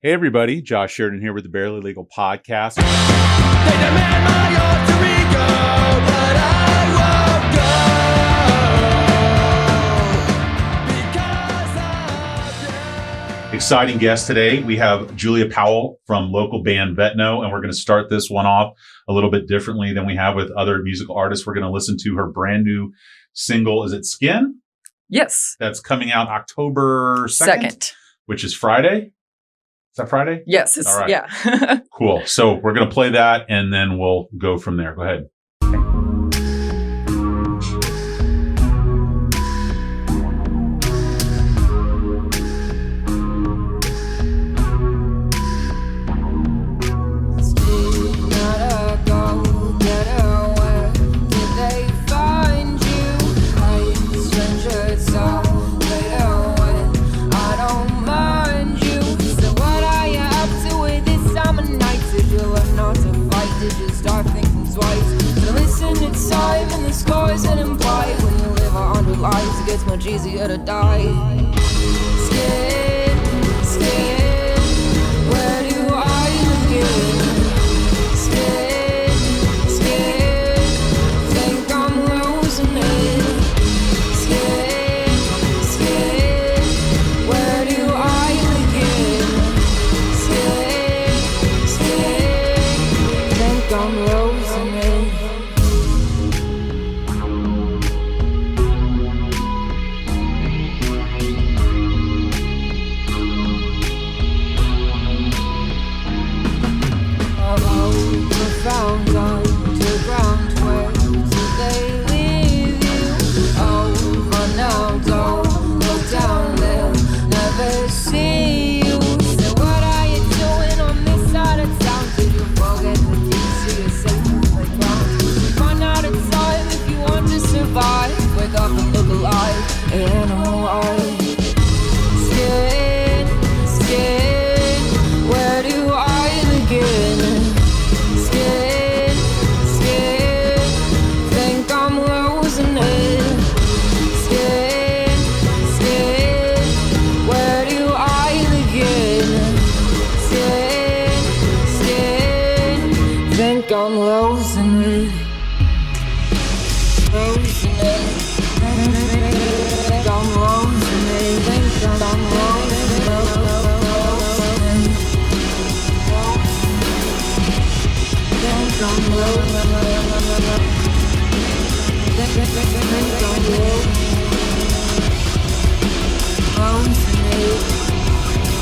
Hey everybody, Josh Sheridan here with the Barely Legal Podcast. They demand my alter ego, but I won't go because of you. Exciting guest today. We have Julia Powell from local band Vetnough, and we're going to start this one off a little bit differently than we have with other musical artists. We're going to listen to her brand new single. Is it Skin? Yes. That's coming out October 2nd, which is Friday. Is that Friday? Yes. All right. Yeah. Cool. So we're going to play that and then we'll go from there. Go ahead. It gets much easier to die. Skin, skin, where do I begin? Skin, skin, think I'm losing it. Skin, skin, where do I begin? Skin, skin, think I'm losing it. Found underground, where do they leave you? Over now, don't look down, they'll never see you. So what are you doing on this side of town? Did you forget the DC is safe to play ground? Run out of time if you want to survive. Wake up and look alive, animal eye. Skin, skin, where do I begin? I'm losing it, losing it. Think I'm losing it, think I'm losing it. Think I'm losing it, think I'm losing it.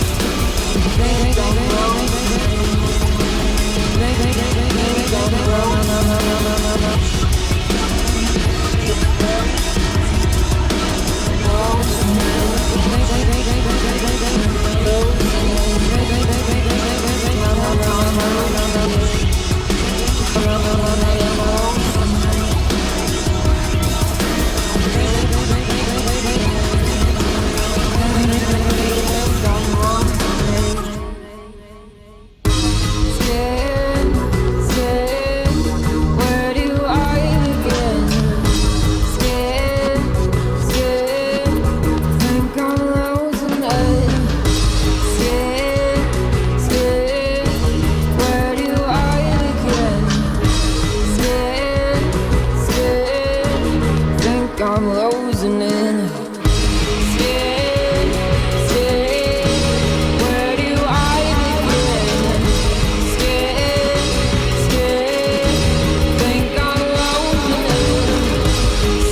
Think I'm losing it. I'm losing it. Skin, skin, where do I begin? Skin, skin, think I'm losing it.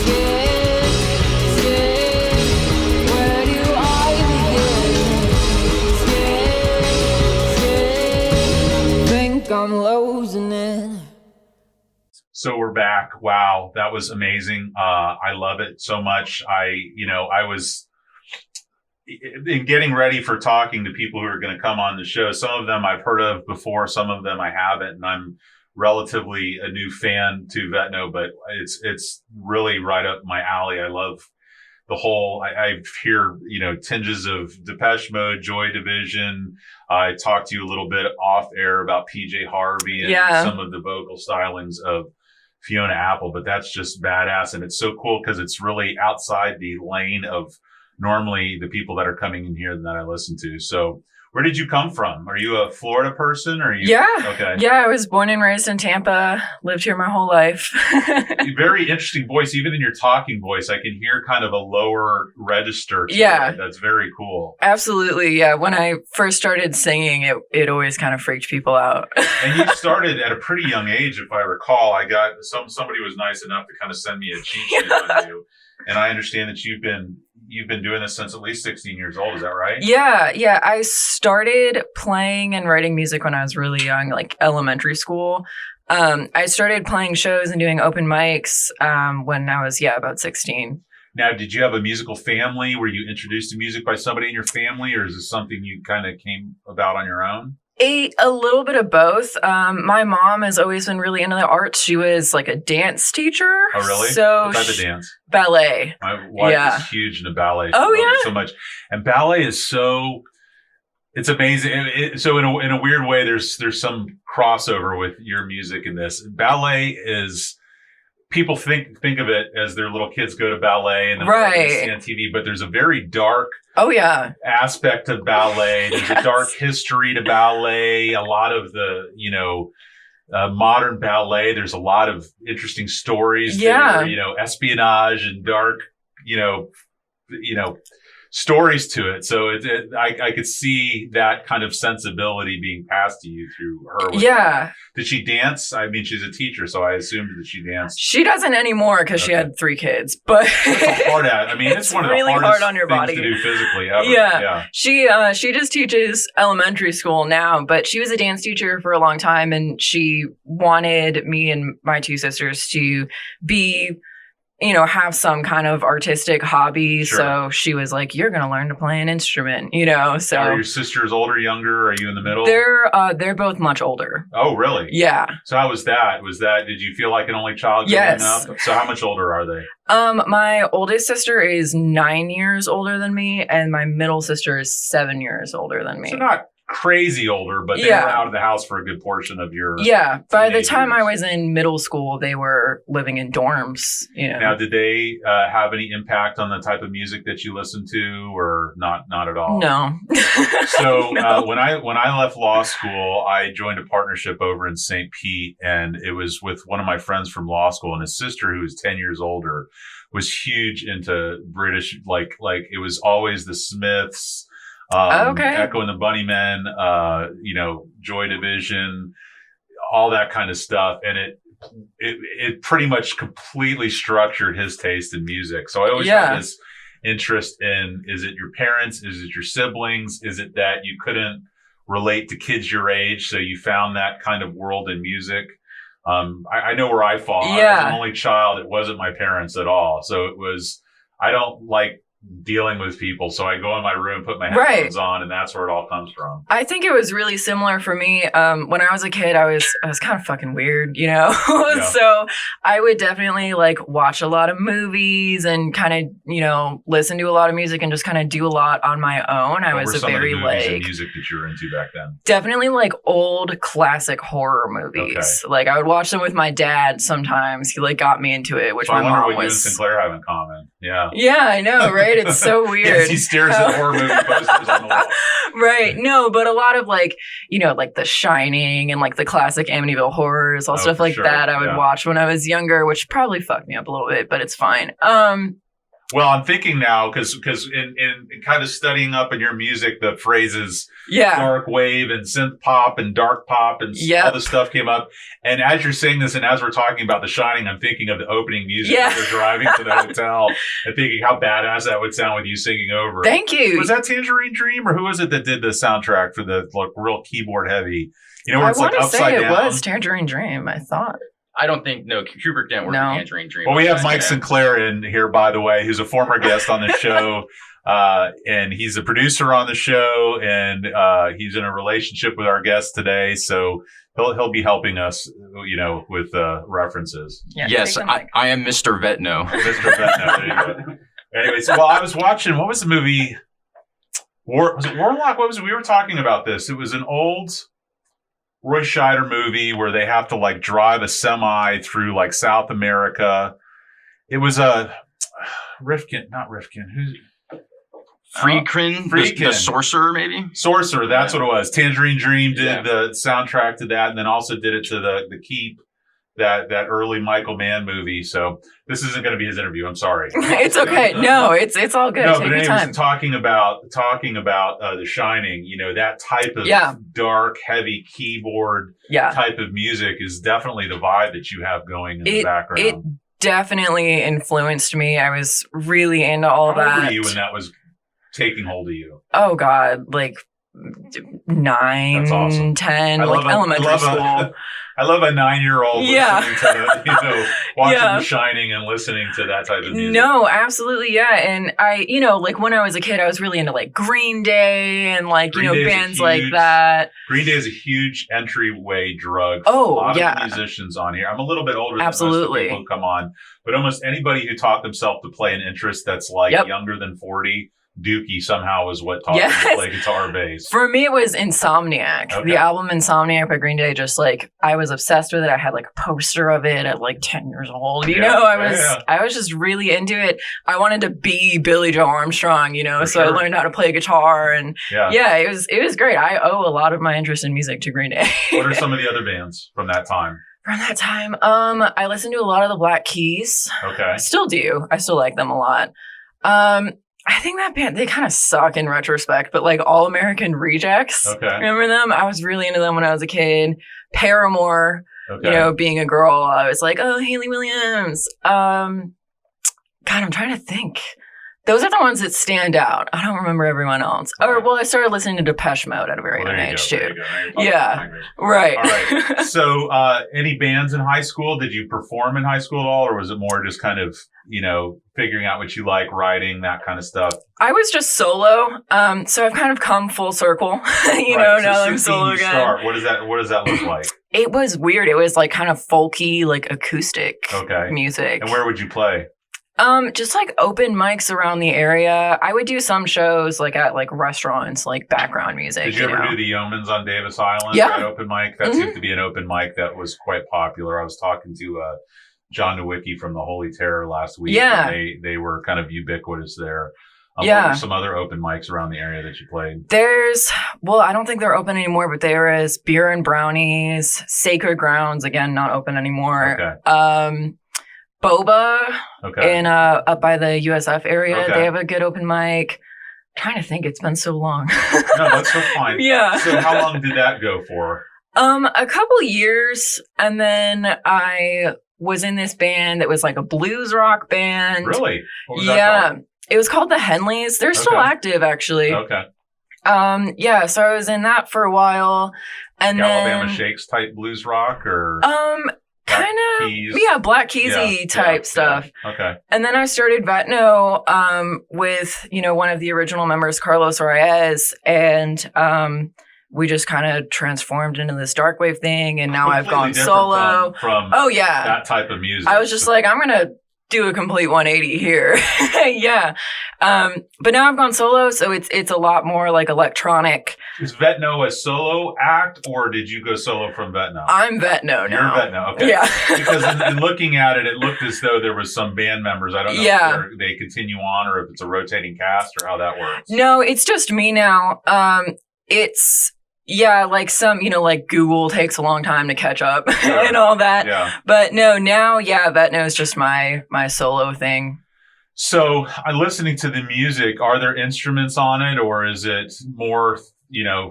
Skin, skin, where do I begin? Skin, skin, think I'm losing it. So we're back. Wow, that was amazing. I love it so much. I was in getting ready for talking to people who are going to come on the show. Some of them I've heard of before, some of them I haven't, and I'm relatively a new fan to Vetnough, but it's really right up my alley. I love the whole, I hear, tinges of Depeche Mode, Joy Division. I talked to you a little bit off air about PJ Harvey and some of the vocal stylings of Fiona Apple, but that's just badass. And it's so cool because it's really outside the lane of normally the people that are coming in here that I listen to. So Where did you come from? Are you a Florida person? Or are you? Yeah. Okay. Yeah, I was born and raised in Tampa. Lived here my whole life. Very interesting voice. Even in your talking voice, I can hear kind of a lower register. Yeah. That's very cool. Absolutely. Yeah. When I first started singing, it always kind of freaked people out. And you started at a pretty young age, if I recall. I got somebody was nice enough to kind of send me a cheat sheet on you. And I understand that you've been doing this since at least 16 years old. Is that right? Yeah. I started playing and writing music when I was really young, like elementary school. I started playing shows and doing open mics when I was, about 16. Now, did you have a musical family? Were you introduced to music by somebody in your family, or is this something you kind of came about on your own? A little bit of both. My mom has always been really into the arts. She was like a dance teacher. Oh, really? So what type of dance? Ballet. My wife is huge into ballet. Oh, She loves yeah? it so much. And ballet is it's amazing. So in a weird way, there's some crossover with your music in this. Ballet is, people think of it as their little kids go to ballet and they see on TV, but there's a very dark aspect of ballet. There's a dark history to ballet. A lot of the, modern ballet, there's a lot of interesting stories there, espionage and dark, stories to it. So I could see that kind of sensibility being passed to you through her. Yeah. Did she dance? I mean, she's a teacher, so I assumed that she danced. She doesn't anymore because she had 3 kids. But it's hard at. I mean, it's one of the really hardest hard on your body things to do physically ever. Yeah. She just teaches elementary school now, but she was a dance teacher for a long time, and she wanted me and my 2 sisters to be, have some kind of artistic hobby. Sure. So she was like, "You're going to learn to play an instrument," So are your sisters older, younger? Are you in the middle? They're both much older. Oh, really? Yeah. So how was that? Did you feel like an only child growing up? So how much older are they? My oldest sister is 9 years older than me, and my middle sister is 7 years older than me. So not crazy older, but they were out of the house for a good portion of your by the time I was in middle school, they were living in dorms. Now, did they have any impact on the type of music that you listened to, or not at all? No. So when I left law school, I joined a partnership over in St. Pete, and it was with one of my friends from law school, and his sister, who was 10 years older, was huge into British, like it was always the Smiths, Echo and the Bunnymen, Joy Division, all that kind of stuff. And it pretty much completely structured his taste in music. So I always had this interest in, is it your parents? Is it your siblings? Is it that you couldn't relate to kids your age, so you found that kind of world in music? I know where I fall. I was an only child. It wasn't my parents at all. So I don't like dealing with people, so I go in my room, put my headphones on, and that's where it all comes from. I think it was really similar for me. When I was a kid, I was kind of fucking weird, So I would definitely watch a lot of movies and kind of listen to a lot of music and just kind of do a lot on my own. I was a very and music that you were into back then. Definitely old classic horror movies. I would watch them with my dad sometimes. He got me into it, which so my mom was. I wonder what you and Sinclair have in common. Yeah. Yeah, I know, right? It's so weird. Yes, he stares at horror movie posters on the wall. Right. No, but a lot of The Shining and the classic Amityville horrors, all stuff like that I would watch when I was younger, which probably fucked me up a little bit, but it's fine. Well, I'm thinking now, because in kind of studying up in your music, the phrases dark wave and synth pop and dark pop and all this stuff came up. And as you're saying this and as we're talking about The Shining, I'm thinking of the opening music as we're driving to the hotel and thinking how badass that would sound with you singing over. Thank you. Was that Tangerine Dream, or who was it that did the soundtrack for the real keyboard heavy? Where it's upside down? I want to say it was Tangerine Dream, I thought. I don't think, Kubrick didn't work on Tangerine Dream. Well, we have Mike Sinclair in here, by the way, who's a former guest on the show. And he's a producer on the show, and he's in a relationship with our guest today. So he'll be helping us, with references. Yeah, yes, I am Mr. Vetnough. Mr. Vetnough, there you go. Anyway, so I was watching, what was the movie? Was it Warlock? What was it? We were talking about this. It was an old Roy Scheider movie where they have to drive a semi through South America. It was a not Rifkin. Friedkin, the sorcerer, maybe? Sorcerer, that's what it was. Tangerine Dream did the soundtrack to that, and then also did it to the Keep, that early Michael Mann movie. So this isn't going to be his interview. I'm sorry. It's okay. No, it's all good. No, Take but your anyways, time. talking about The Shining, that type of dark, heavy keyboard type of music is definitely the vibe that you have going in the background. It definitely influenced me. I was really into all of that. How old were you when that was taking hold of you? Oh God, like 9, That's awesome. 10, like elementary school. I love a 9-year-old listening to watching Yeah. The Shining and listening to that type of music. No, absolutely, yeah. And I, like when I was a kid, I was really into like Green Day and like, Green Day is bands like that. Green Day is a huge entryway drug for Oh, a lot yeah. of musicians on here. I'm a little bit older than most of Absolutely. the people who come on, but almost anybody who taught themselves to play an interest that's like younger than 40, Dookie somehow was what taught them to play guitar bass. For me, it was Insomniac. Okay. The album Insomniac by Green Day, just like, I was obsessed with it. I had like a poster of it at like 10 years old. I was just really into it. I wanted to be Billy Joe Armstrong, so I learned how to play guitar and it was great. I owe a lot of my interest in music to Green Day. What are some of the other bands from that time? From that time, I listened to a lot of the Black Keys. Okay. I still do. I still like them a lot. I think that band, they kind of suck in retrospect, but like All American Rejects. Okay. Remember them? I was really into them when I was a kid. Paramore, being a girl, I was like, oh, Hayley Williams. God, I'm trying to think. Those are the ones that stand out. I don't remember everyone else. Right. I started listening to Depeche Mode at a very young age too. Yeah, right. All right. So, any bands in high school? Did you perform in high school at all, or was it more just kind of, figuring out what you like, writing, that kind of stuff? I was just solo. So I've kind of come full circle. Now that I'm solo again. What does that look like? It was weird. It was like kind of folky, like acoustic music. And where would you play? Just like open mics around the area. I would do some shows like at like restaurants, like background music. Did you ever do the Yeomans on Davis Island? Yeah. That open mic? That seemed to be an open mic that was quite popular. I was talking to John Nowicki from the Holy Terror last week. Yeah. And they were kind of ubiquitous there. What were some other open mics around the area that you played? I don't think they're open anymore, but there is Beer and Brownies, Sacred Grounds, again, not open anymore. Okay. Boba in up by the USF area. Okay. They have a good open mic. I'm trying to think, it's been so long. No, that's so fine. Yeah. So how long did that go for? A couple years, and then I was in this band that was like a blues rock band. Really? What was that called? It was called the Henleys. They're still active, actually. Okay. So I was in that for a while, and Alabama Shakes type blues rock, or kind of, Black Keys-y type stuff. Yeah. Okay. And then I started Vetnough with, one of the original members, Carlos Reyes, and we just kind of transformed into this dark wave thing, and now I've gone solo. From that type of music. I was just like, I'm going to do a complete 180 here. Yeah. But now I've gone solo, so it's a lot more like electronic. Is Vetnough a solo act, or did you go solo from Vetnough? I'm Vetnough now. You're Vetnough, okay. Yeah. Because in looking at it, it looked as though there was some band members. I don't know if they continue on or if it's a rotating cast or how that works. No, it's just me now. Like some, like Google takes a long time to catch up and all that. Yeah. But no, now, Vetnough is just my solo thing. So, listening to the music, are there instruments on it, or is it more,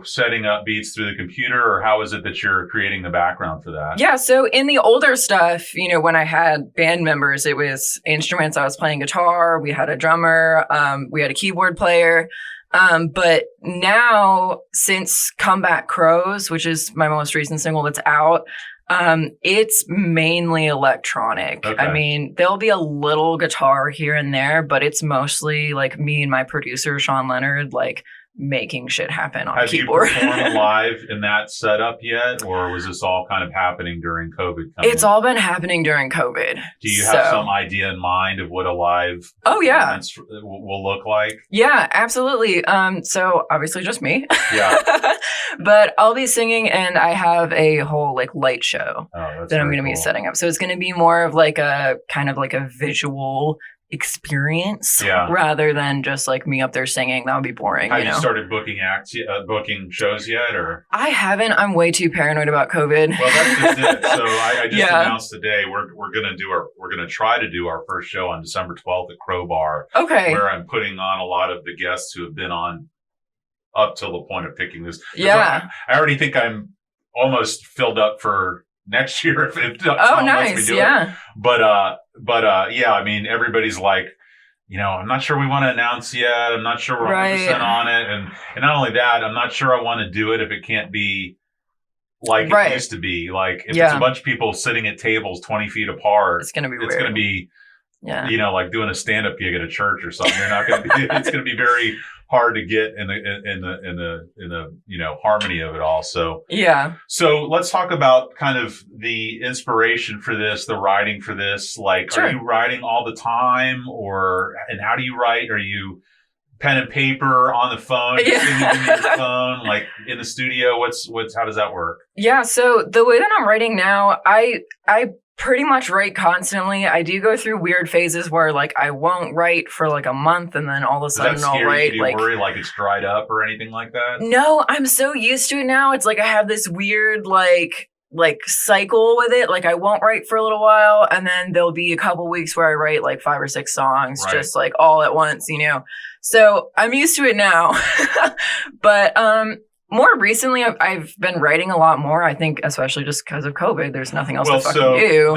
setting up beats through the computer, or how is it that you're creating the background for that? Yeah, so in the older stuff, when I had band members, it was instruments. I was playing guitar, we had a drummer, we had a keyboard player. But now, since Comeback Crows, which is my most recent single that's out, it's mainly electronic. Okay. I mean, there'll be a little guitar here and there, but it's mostly like me and my producer, Sean Leonard, like making shit happen on keyboard. Have you performed live in that setup yet, or was this all kind of happening during COVID? It's all been happening during COVID. Do you have some idea in mind of what a live performance will look like? Yeah, absolutely. So obviously just me. Yeah. But I'll be singing, and I have a whole like light show that I'm going to be setting up. So it's going to be more of like a kind of like a visual experience Yeah. rather than just like me up there singing. That would be boring. Have you you know? started booking shows yet, or? I haven't. I'm way too paranoid about COVID. Well, that's just it. So I just Yeah. announced today we're gonna try to do our first show on December 12th at Crowbar, Okay. where I'm putting on a lot of the guests who have been on up till the point of picking this. Yeah. I already think I'm almost filled up for next year if Oh, someone lets me nice. do it. Yeah. But yeah, I mean, everybody's like, I'm not sure we want to announce yet. I'm not sure we're 100% on it. And not only that, I'm not sure I want to do it if it can't be like it used to be. Like if it's a bunch of people sitting at tables 20 feet apart, It's going to be weird. it's going to be, like doing a stand-up gig at a church or something. You're not going to be, it's going to be very hard to get in the harmony of it all. So let's talk about kind of the inspiration for this, the writing for this. Like, Sure. Are you writing all the time, and how do you write? Are you pen and paper on the phone, singing in your phone, like in the studio? How does that work? Yeah. So the way that I'm writing now, I pretty much write constantly. I do go through weird phases where like I won't write for like a month and then all of a sudden Does that I'll scare write. you? Do you worry like it's dried up or anything like that? No, I'm so used to it now. It's like I have this weird like cycle with it. Like I won't write for a little while and then there'll be a couple weeks where I write like 5 or 6 songs just like all at once, So I'm used to it now. But more recently, I've been writing a lot more. I think, especially just because of COVID, there's nothing else to fucking do.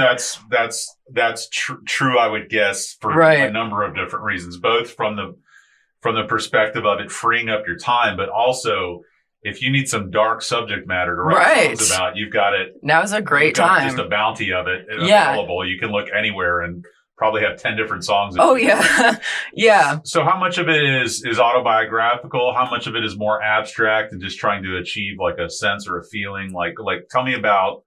That's true. I would guess for a number of different reasons, both from the perspective of it freeing up your time, but also if you need some dark subject matter to write songs about, you've got it. Now's a great time. Just a bounty of it available. You can look anywhere and probably have 10 different songs. Oh yeah. Yeah. So how much of it is autobiographical? How much of it is more abstract and just trying to achieve like a sense or a feeling? Like tell me about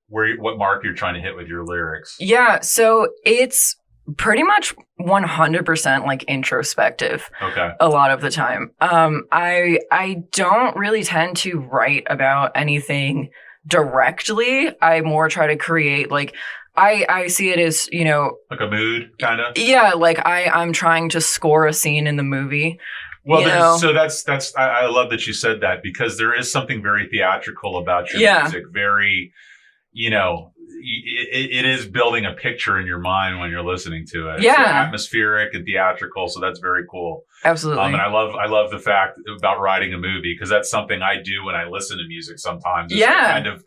what mark you're trying to hit with your lyrics. Yeah. So it's pretty much 100% like introspective. Okay. A lot of the time. I don't really tend to write about anything directly. I more try to create like I see it as, like a mood kind of. Yeah, like I'm trying to score a scene in the movie. Well, so that's I love that you said that because there is something very theatrical about your music. Very, it is building a picture in your mind when you're listening to it. Yeah. So atmospheric and theatrical. So that's very cool. Absolutely. And I love the fact about writing a movie because that's something I do when I listen to music sometimes. Is to kind of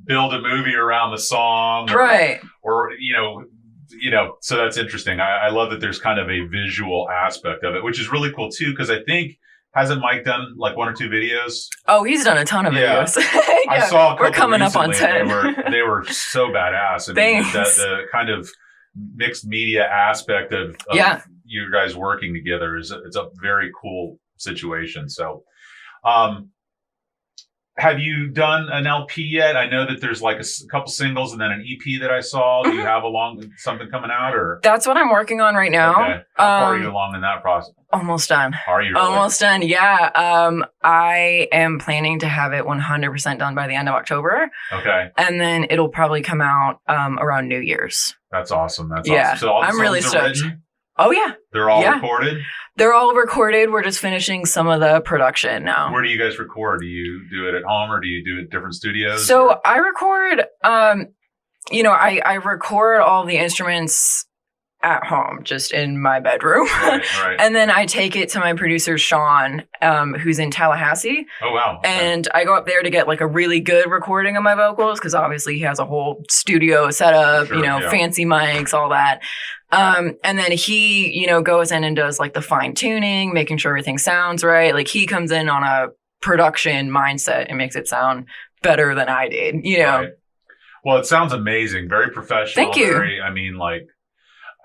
build a movie around the song. Or so that's interesting. I love that there's kind of a visual aspect of it, which is really cool too. Cause I think, hasn't Mike done like 1 or 2 videos? Oh, he's done a ton of videos. I saw a couple. We're coming up on 10. They were so badass. I mean, the kind of mixed media aspect of you guys working together it's a very cool situation. So, have you done an LP yet? I know that there's like a couple singles and then an EP that I saw. Do you have something coming out or? That's what I'm working on right now. Okay. How far are you along in that process? Almost done. Are you really? Almost done? Yeah. I am planning to have it 100% done by the end of October. Okay. And then it'll probably come out around New Year's. That's awesome. Awesome. So all the I'm really songs are stoked. written? Oh yeah. They're all recorded? They're all recorded. We're just finishing some of the production now. Where do you guys record? Do you do it at home or do you do it at different studios? So I record, I record all the instruments at home, just in my bedroom. Right. And then I take it to my producer, Sean, who's in Tallahassee. Oh, wow. Okay. And I go up there to get like a really good recording of my vocals because obviously he has a whole studio set up, fancy mics, all that. And then he, goes in and does like the fine tuning, making sure everything sounds right. Like he comes in on a production mindset and makes it sound better than I did, Right. Well, it sounds amazing. Very professional. Thank you.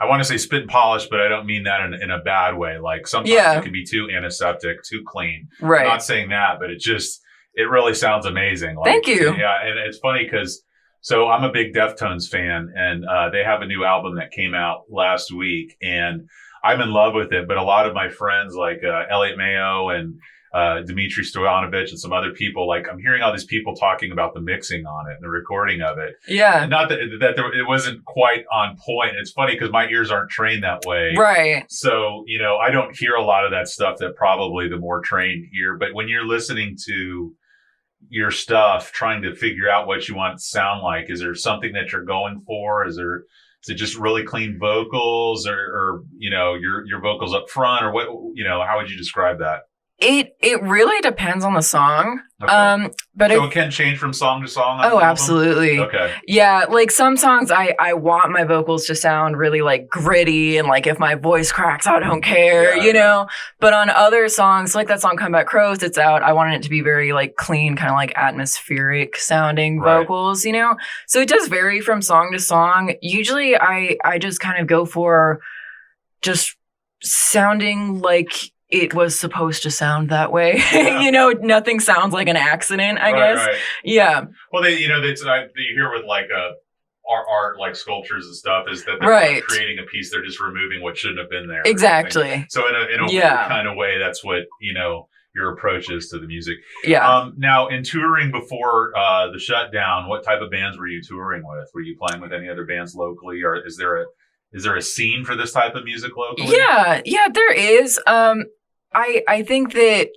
I want to say spit and polish, but I don't mean that in a bad way. Like sometimes it can be too antiseptic, too clean. Right. I'm not saying that, but it really sounds amazing. Like, thank you. Yeah. And it's funny because, so I'm a big Deftones fan and they have a new album that came out last week and I'm in love with it. But a lot of my friends like Elliot Mayo and Dmitry Stoyanovich and some other people. Like I'm hearing all these people talking about the mixing on it and the recording of it. Yeah. And not that it wasn't quite on point. It's funny because my ears aren't trained that way. Right. So, I don't hear a lot of that stuff that probably the more trained hear. But when you're listening to your stuff, trying to figure out what you want it to sound like, is there something that you're going for? Is it just really clean vocals or your vocals up front or what, how would you describe that? It really depends on the song. Okay. But so it can change from song to song? On oh, the album? absolutely. Okay. Yeah, like some songs I want my vocals to sound really like gritty and like if my voice cracks, I don't care, But on other songs, like that song Come Back Crows, it's out. I wanted it to be very like clean, kind of like atmospheric sounding vocals, So it does vary from song to song. Usually I just kind of go for just sounding like it was supposed to sound that way. Yeah. Nothing sounds like an accident, I guess. Right. Yeah. Well, you hear with like art like sculptures and stuff is that they're not creating a piece, they're just removing what shouldn't have been there. Exactly. So in a weird kind of way, that's what, your approach is to the music. Yeah. Now in touring before the shutdown, what type of bands were you touring with? Were you playing with any other bands locally, or is there a scene for this type of music locally? Yeah, there is. I think that,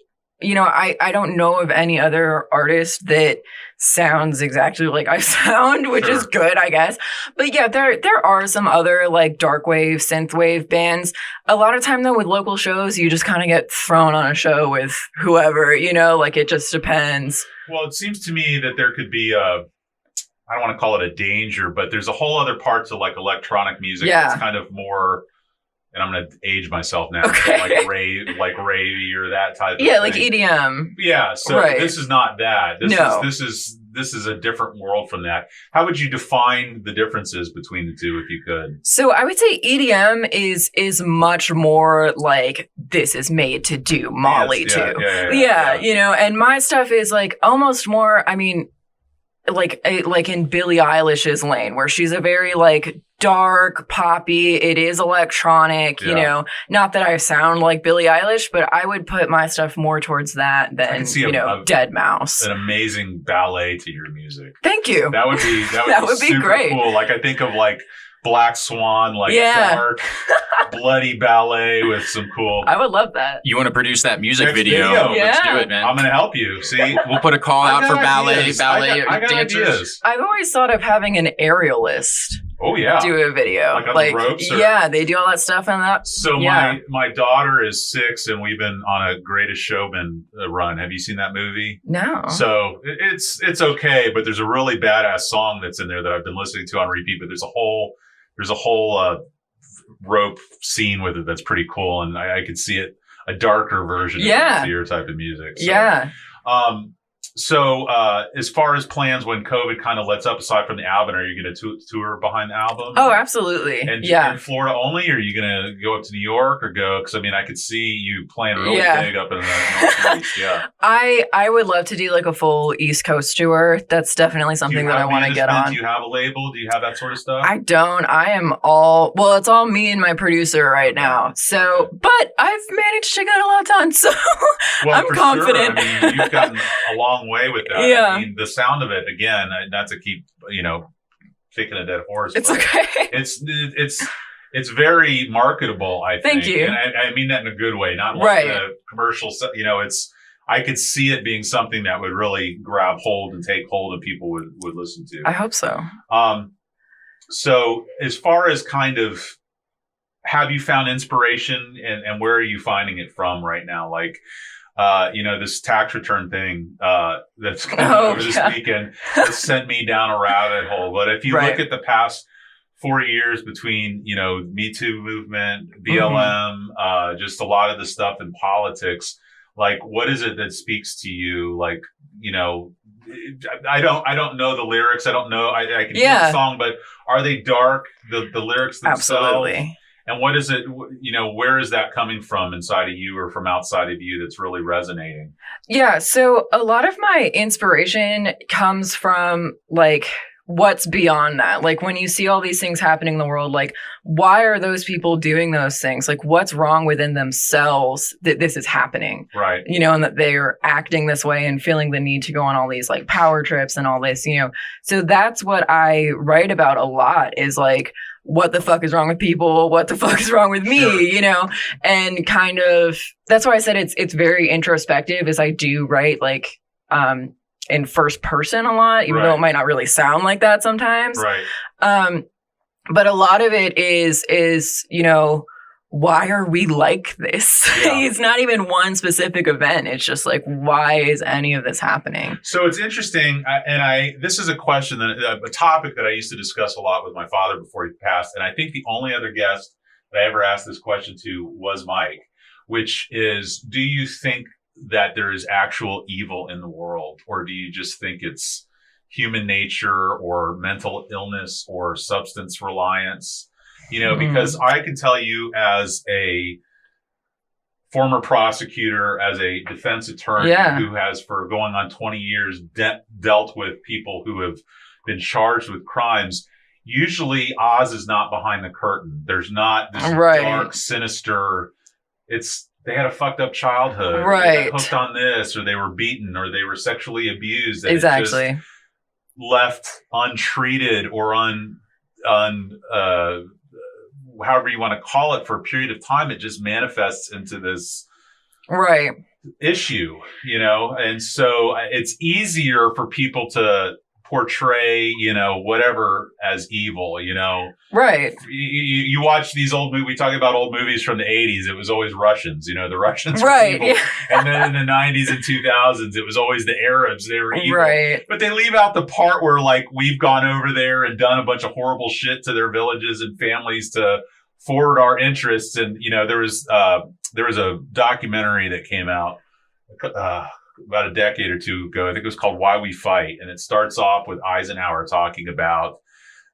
I don't know of any other artist that sounds exactly like I sound, which is good, I guess. But yeah, there are some other like dark wave, synth wave bands. A lot of time though with local shows, you just kind of get thrown on a show with whoever, like it just depends. Well, it seems to me that there could be I don't want to call it a danger, but there's a whole other part to like electronic music that's kind of more, and I'm going to age myself now, like ravey or that type of thing. Yeah, like EDM. Yeah, so this is not that. This is a different world from that. How would you define the differences between the two if you could? So I would say EDM is much more like this is made to do Molly too. Yeah, and my stuff is like almost more, I mean, like in Billie Eilish's lane, where she's a very like dark poppy. It is electronic, Not that I sound like Billie Eilish, but I would put my stuff more towards that than Dead Mouse. An amazing ballet to your music. Thank you. That would be super great. Cool. Like I think of like Black Swan, like dark, bloody ballet with some cool. I would love that. You want to produce that music video? Yeah. Let's do it, man. I'm going to help you. See, we'll put a call out for ballet I got dancers. Ideas. I've always thought of having an aerialist. Oh yeah, do a video like on the ropes. Yeah, they do all that stuff and that. So my daughter is 6, and we've been on a Greatest Showman run. Have you seen that movie? No. So it's okay, but there's a really badass song that's in there that I've been listening to on repeat. But there's a whole rope scene with it that's pretty cool, and I could see it a darker version of your type of music. So, So as far as plans when COVID kind of lets up, aside from the album, are you going to tour behind the album? Oh, absolutely. And in Florida only, or are you going to go up to New York or go? Because I mean, I could see you playing really big up in the Northeast. Yeah. I would love to do like a full East Coast tour. That's definitely something that I want to get on. Do you have a label? Do you have that sort of stuff? I don't. It's all me and my producer right now. So, but I've managed to get a lot done. So I'm confident. Sure. I mean, you've gotten a long way with that. Yeah. I mean, the sound of it, again, not to keep, kicking a dead horse. It's okay. It's very marketable, I think. Thank you. And I mean that in a good way, not like a commercial, I could see it being something that would really grab hold and take hold and people would listen to. I hope so. So as far as kind of, have you found inspiration and where are you finding it from right now? Like, this tax return thing that's coming over this weekend has sent me down a rabbit hole. But if you look at the past 4 years between, Me Too movement, BLM, just a lot of the stuff in politics, like what is it that speaks to you? Like, I don't know the lyrics. I don't know. I can hear the song, but are they dark? The lyrics themselves? Absolutely. And what is it, where is that coming from inside of you or from outside of you that's really resonating? Yeah. So a lot of my inspiration comes from like what's beyond that? Like when you see all these things happening in the world, like why are those people doing those things? Like what's wrong within themselves that this is happening? Right. You know, and that they're acting this way and feeling the need to go on all these like power trips and all this, you know. So that's what I write about a lot is like, what the fuck is wrong with people? What the fuck is wrong with me? Sure. You know, and kind of that's why I said it's very introspective. Is I do write like in first person a lot, even though it might not really sound like that sometimes. Right. But a lot of it is you know, why are we like this? Yeah. It's not even one specific event. It's just like, why is any of this happening? So it's interesting, this is a question a topic that I used to discuss a lot with my father before he passed, and I think the only other guest that I ever asked this question to was Mike, which is, do you think that there is actual evil in the world, or do you just think it's human nature or mental illness or substance reliance? You know, because I can tell you as a former prosecutor, as a defense attorney who has for going on 20 years dealt with people who have been charged with crimes, usually Oz is not behind the curtain. There's not this dark, sinister, they had a fucked up childhood. They got hooked on this, or they were beaten, or they were sexually abused. And exactly. It just left untreated or however you want to call it, for a period of time, it just manifests into this issue, you know? And so it's easier for people to portray, you know, whatever as evil, you know? Right. You watch these old movies, we talk about old movies from the 80s, it was always Russians, you know, the Russians were evil. Yeah. And then in the 90s and 2000s, it was always the Arabs, they were evil. Right. But they leave out the part where, like, we've gone over there and done a bunch of horrible shit to their villages and families to forward our interests. And, you know, there was a documentary that came out about a decade or two ago. I think it was called Why We Fight. And it starts off with Eisenhower talking about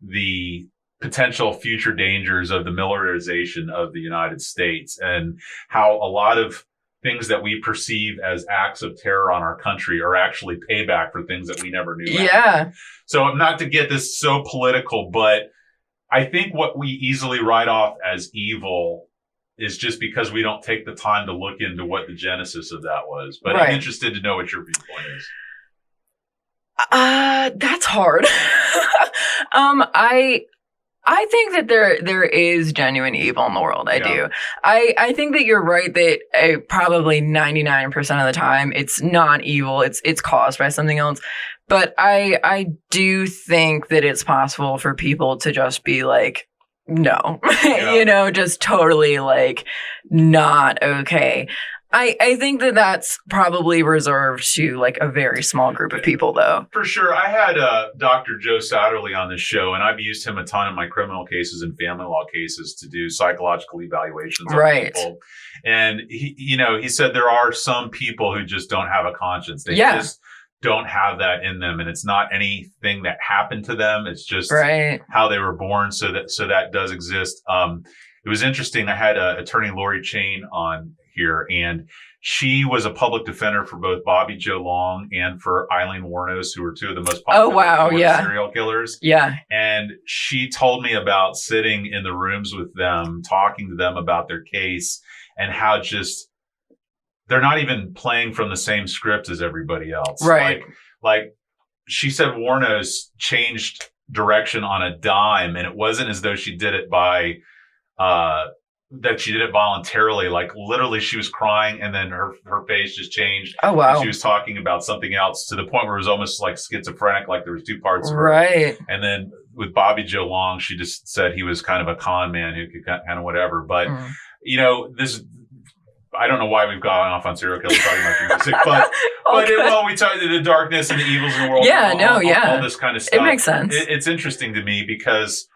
the potential future dangers of the militarization of the United States and how a lot of things that we perceive as acts of terror on our country are actually payback for things that we never knew. Yeah. So not to get this so political, but I think what we easily write off as evil is just because we don't take the time to look into what the genesis of that was. But I'm interested to know what your viewpoint is. That's hard. I think that there is genuine evil in the world. I do. I think that you're right that probably 99% of the time it's not evil. It's caused by something else. But I do think that it's possible for people to just be like, no, you know, just totally like not okay. I think that that's probably reserved to like a very small group of people, though. For sure. I had Dr. Joe Satterley on this show, and I've used him a ton in my criminal cases and family law cases to do psychological evaluations of people. And he said there are some people who just don't have a conscience. They just don't have that in them, and it's not anything that happened to them. It's just how they were born. So that does exist. It was interesting. I had attorney Lori Chain on here, and she was a public defender for both Bobby Joe Long and for Eileen Wuornos, who were two of the most popular serial killers. Yeah. And she told me about sitting in the rooms with them, talking to them about their case, and how just they're not even playing from the same script as everybody else. Right. Like she said, Wuornos changed direction on a dime, and it wasn't as though she did it by that she did it voluntarily. Like literally she was crying and then her face just changed. Oh wow. And she was talking about something else to the point where it was almost like schizophrenic, like there was two parts of her. Right. And then with Bobby Joe Long, she just said he was kind of a con man who could kind of whatever. But you know, I don't know why we've gone off on serial killers talking about music, but we talked about the darkness and the evils in the world. Yeah, all this kind of stuff. It makes sense. It's interesting to me because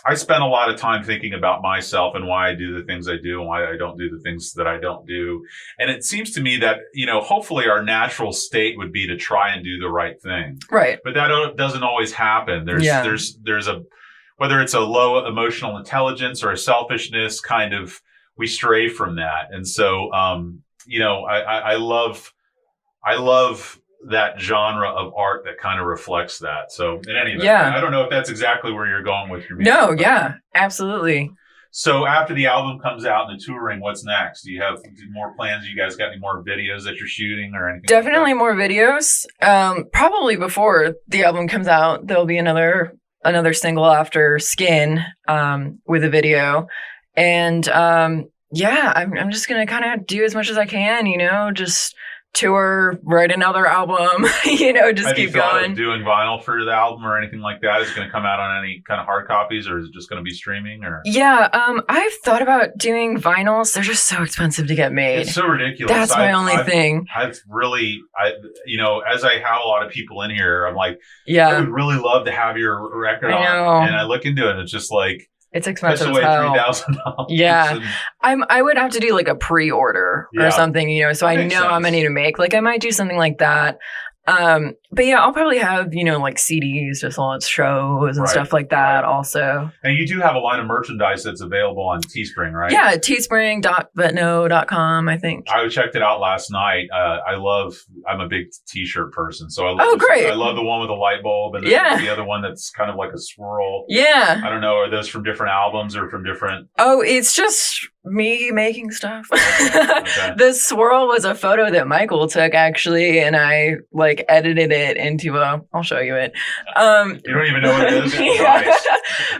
I spend a lot of time thinking about myself and why I do the things I do and why I don't do the things that I don't do. And it seems to me that, you know, hopefully our natural state would be to try and do the right thing. Right. But that doesn't always happen. There's whether it's a low emotional intelligence or a selfishness kind of, we stray from that. And so, you know, I love that genre of art that kind of reflects that. So in any event, Yeah. I don't know if that's exactly where you're going with your music. No, but- yeah, absolutely. So after the album comes out and the touring, what's next? Do you have more plans? You guys got any more videos that you're shooting or anything? Definitely more videos. Probably before the album comes out, there'll be another single after Skin with a video. And yeah, I'm just gonna kind of do as much as I can, just tour, write another album, just Have you keep thought going. of doing vinyl for the album or anything like that? Is it going to come out on any kind of hard copies, or is it just going to be streaming? Or Yeah, I've thought about doing vinyls. They're just so expensive to get made. it's so ridiculous. That's my only thing. As I have a lot of people in here, I'm like, I Yeah, would really love to have your record I know. on, and I look into it, and it's just like it's puts expensive as away hell. $3,000. Yeah. And I would have to do like a pre-order Yeah. or something, so I know Makes how sense. many to make. Like I might do something like that. But yeah, I'll probably have, like CDs just all at shows and Right, stuff like that right. also. And you do have a line of merchandise that's available on Teespring, right? Yeah, teespring.vetnough.com, I think. I checked it out last night. I'm a big t-shirt person. So I love Oh, great. I love the one with the light bulb and Yeah. the other one that's kind of like a swirl. Yeah. I don't know. Are those from different albums or from different? Oh, it's just me making stuff. Okay. The swirl was a photo that Michael took actually, and I like edited it into I'll show you it. You don't even know what it is? Yeah. Nice.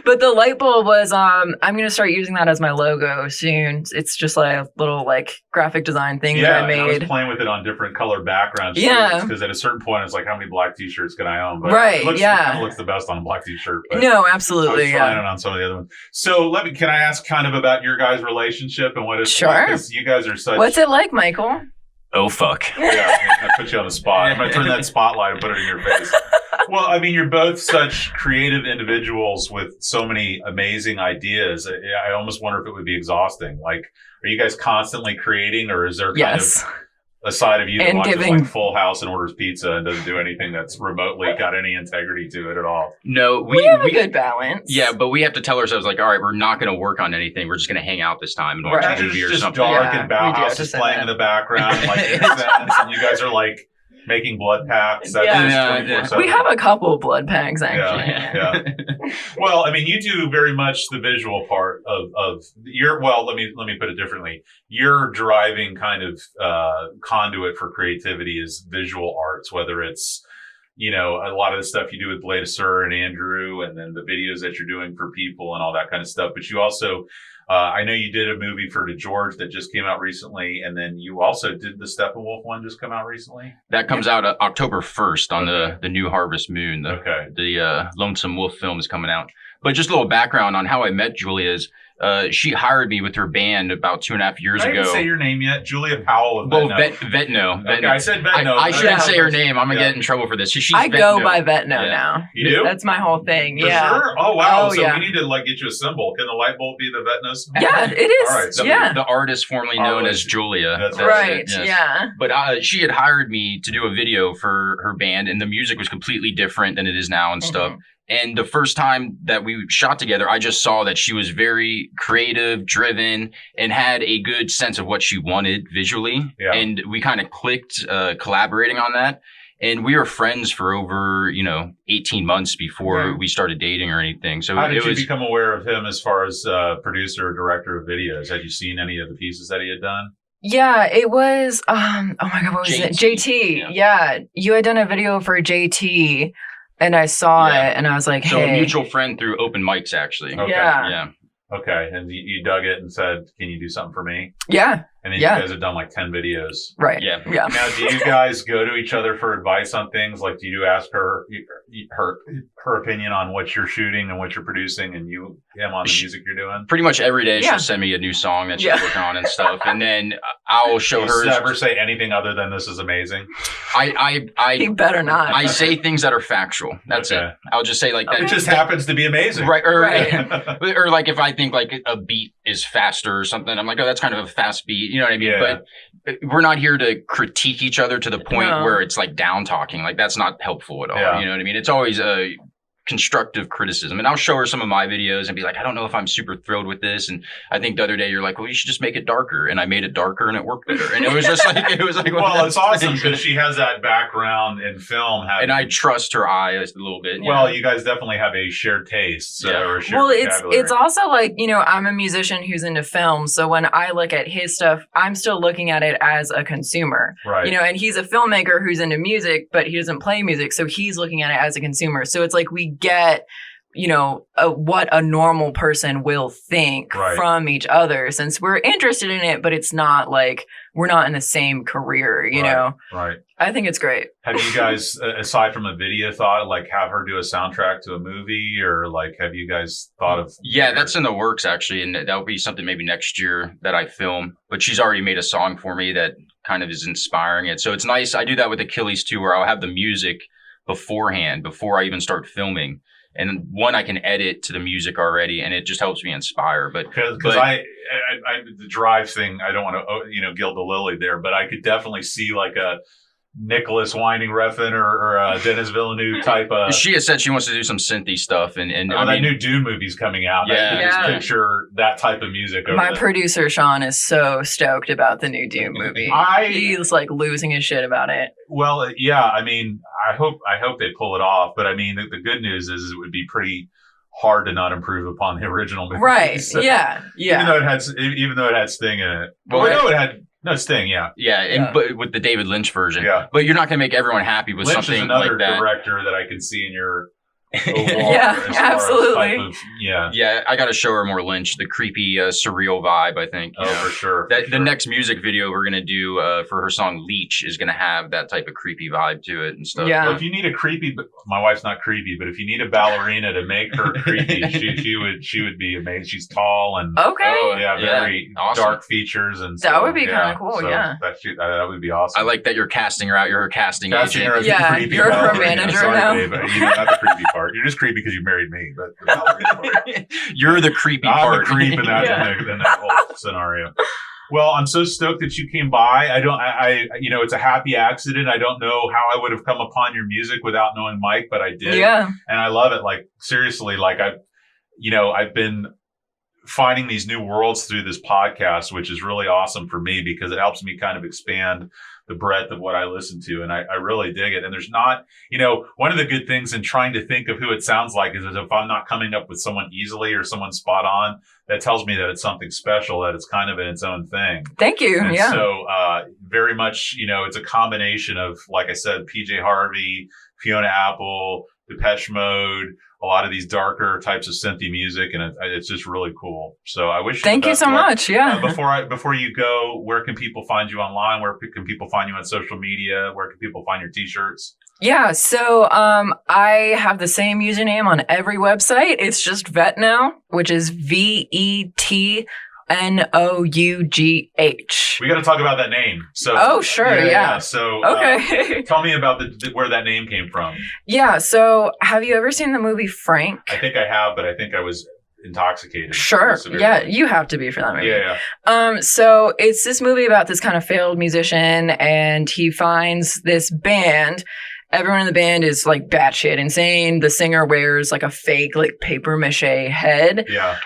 But the light bulb was I'm gonna start using that as my logo soon. It's just like a little like graphic design thing Yeah, that I and I was made. playing with it on different color backgrounds. Yeah. Because at a certain point, it's like, how many black t-shirts can I own? But Right, It yeah. kind of looks the best on a black t-shirt. But No, I was absolutely. trying Yeah. it on some of the other ones. So can I ask kind of about your guys' relationship and what it's Sure. like? Because you guys are such. What's it like, Michael? Oh, fuck. Yeah, I put you on the spot. I'm going to turn that spotlight and put it in your face. Well, I mean, you're both such creative individuals with so many amazing ideas. I almost wonder if it would be exhausting. Like, are you guys constantly creating, or is there kind Yes. of a side of you that And watches giving- like Full House and orders pizza and doesn't do anything that's remotely got any integrity to it at all? No, We have a good balance. Yeah, but we have to tell ourselves, like, all right, we're not going to work on anything. We're just going to hang out this time and watch Right. a movie or Just something. dark Yeah, and we do have Bauhaus to is say playing that. in the background, like incense, and you guys are like making blood packs. That's Yeah. just Yeah, 24/7. We have a couple blood packs actually. Yeah. Well, I mean, you do very much the visual part of your. Well, let me put it differently. Your driving kind of conduit for creativity is visual arts, whether it's a lot of the stuff you do with Ballet and Andrew, and then the videos that you're doing for people and all that kind of stuff. But you also, I know you did a movie for DeGeorge that just came out recently, and then you also did the Steppenwolf one just come out recently. That comes out October 1st on the New Harvest Moon. Okay. The Lonesome Wolf film is coming out. But just a little background on how I met Julia is she hired me with her band about 2.5 years I ago. didn't say your name yet. Julia Powell of Well, Vetnough. Vetnough. Okay, I said Vetnough. I shouldn't Yeah. say her name. I'm going to Yeah. get in trouble for this. She's I go Vetnough. by Vetnough Yeah. now. You do? That's my whole thing. For yeah. sure? Oh, wow. Oh, So yeah. we need to get you a symbol. Can the light bulb be the Vetnough symbol? Yeah, it is. All right, so yeah. The artist formerly known Artist. as Julia. That's Right. it, yes. Yeah. But she had hired me to do a video for her band, and the music was completely different than it is now and stuff. Mhm. And the first time that we shot together, I just saw that she was very creative, driven, and had a good sense of what she wanted visually. Yeah. And we kind of clicked collaborating on that. And we were friends for over, 18 months before Mhm. we started dating or anything. So How did it you was become aware of him as far as producer or director of videos? Had you seen any of the pieces that he had done? Yeah, it was oh my god, what was it? JT. JT. Yeah. You had done a video for JT and I saw Yeah. it and I was like, so hey. a mutual friend through open mics, actually. Okay. Yeah. Yeah. Okay. And you dug it and said, can you do something for me? Yeah. And then Yeah. you guys have done like 10 videos. Right. Yeah. Yeah. Now, do you guys go to each other for advice on things? Like, do you ask her opinion on what you're shooting and what you're producing, and him on the music you're doing? Pretty much every day Yeah. she'll send me a new song that she's Yeah. working on and stuff. And then I'll show Do her. you never say anything other than "this is amazing"? You better not. I say things that are factual. That's Okay. it. I'll just say like that. It just happens to be amazing. Right, or, Right. or like if I think like a beat is faster or something, I'm like, oh, that's kind of a fast beat. You know what I mean? Yeah. But we're not here to critique each other to the point No. where it's like down talking. Like that's not helpful at all. Yeah. You know what I mean? It's always constructive criticism. And I'll show her some of my videos and be like, I don't know if I'm super thrilled with this. And I think the other day you're like, well, you should just make it darker. And I made it darker and it worked better. And it was just like, well, it's awesome because she has that background in film. And I trust her eye a little bit. Well, you guys definitely have a shared taste. Or a shared vocabulary. It's also like, I'm a musician who's into film. So when I look at his stuff, I'm still looking at it as a consumer. Right. And he's a filmmaker who's into music, but he doesn't play music. So he's looking at it as a consumer. So it's like we get what a normal person will think from each other, since we're interested in it, but it's not like we're not in the same career, you know? Right. I think it's great. Have you guys, aside from a video, thought like have her do a soundtrack to a movie, or like have you guys thought of? Yeah, that's in the works actually, and that'll be something maybe next year that I film. But she's already made a song for me that kind of is inspiring it. So it's nice. I do that with Achilles too, where I'll have the music beforehand before I even start filming. And one, I can edit to the music already, and it just helps me inspire. But because I the drive thing, I don't want to gild the lily there, but I could definitely see like a Nicholas Winding Refn or a Denis Villeneuve type of. She has said she wants to do some synthy stuff, and that new Dune movie's coming out. Yeah. I can just picture that type of music. My producer Sean is so stoked about the new Dune movie. He's like losing his shit about it. Well, yeah. I mean, I hope they pull it off. But I mean, the good news is it would be pretty hard to not improve upon the original movie. Right. So, yeah. Even though it had Sting in it. Well, it had. No, Sting, yeah. But with the David Lynch version. Yeah. But you're not going to make everyone happy with Lynch something is another like that. director that I can see in your yeah, absolutely. Yeah, I got to show her more Lynch, the creepy, surreal vibe, I think. For sure. The next music video we're going to do for her song Leech is going to have that type of creepy vibe to it and stuff. Yeah. Well, if you need a creepy, my wife's not creepy, but if you need a ballerina to make her creepy, she would be amazing. She's tall and very awesome. dark features and that would be kind of cool. So that would be awesome. I like that you're casting her out. You're her casting agent. Her as the creepy you're her ballerina. manager Sorry, now. Babe, not the creepy part. You're just creepy because you married me, but the ballerina part. You're the creepy part. I'm the creep in that whole scenario. Well, I'm so stoked that you came by. It's a happy accident. I don't know how I would have come upon your music without knowing Mike, but I did. Yeah. And I love it. Like, seriously, like I've been finding these new worlds through this podcast, which is really awesome for me because it helps me kind of expand the breadth of what I listen to. And I really dig it. And there's not, one of the good things in trying to think of who it sounds like is if I'm not coming up with someone easily or someone spot on, that tells me that it's something special, that it's kind of in its own thing. Thank you. And yeah. So very much, it's a combination of, like I said, PJ Harvey, Fiona Apple, Depeche Mode, a lot of these darker types of synthy music, and it's just really cool. So I wish. Thank you so much. Yeah. Before you go, where can people find you online? Where can people find you on social media? Where can people find your t-shirts? Yeah. So I have the same username on every website. It's just Vetnough, which is VETNOUGH. We got to talk about that name. So. Oh, sure. Yeah. So. Okay. Tell me about where that name came from. Yeah. So have you ever seen the movie Frank? I think I have, but I think I was intoxicated. Sure. Yeah. You have to be for that movie. Yeah. So it's this movie about this kind of failed musician, and he finds this band. Everyone in the band is like batshit insane. The singer wears like a fake like paper mache head. Yeah.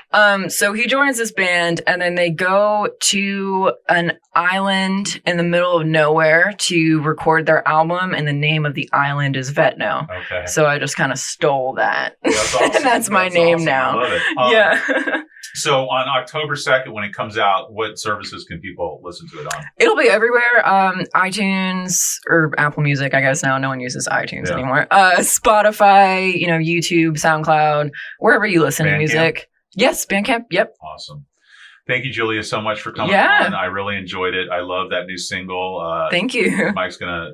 So he joins this band, and then they go to an island in the middle of nowhere to record their album, and the name of the island is Vetnough. Okay. So I just kind of stole that. That's awesome. And that's my name awesome. now. I love it. Yeah. So on October 2nd, when it comes out, what services can people listen to it on? It'll be everywhere. iTunes or Apple Music, I guess now. No one uses iTunes anymore. Spotify, YouTube, SoundCloud, wherever you listen to music. Yes, Bandcamp. Yep. Awesome. Thank you, Julia, so much for coming on. I really enjoyed it. I love that new single. Thank you. Mike's going to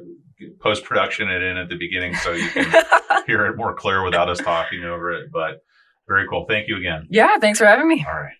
post-production it in at the beginning so you can hear it more clear without us talking over it. But very cool. Thank you again. Yeah, thanks for having me. All right.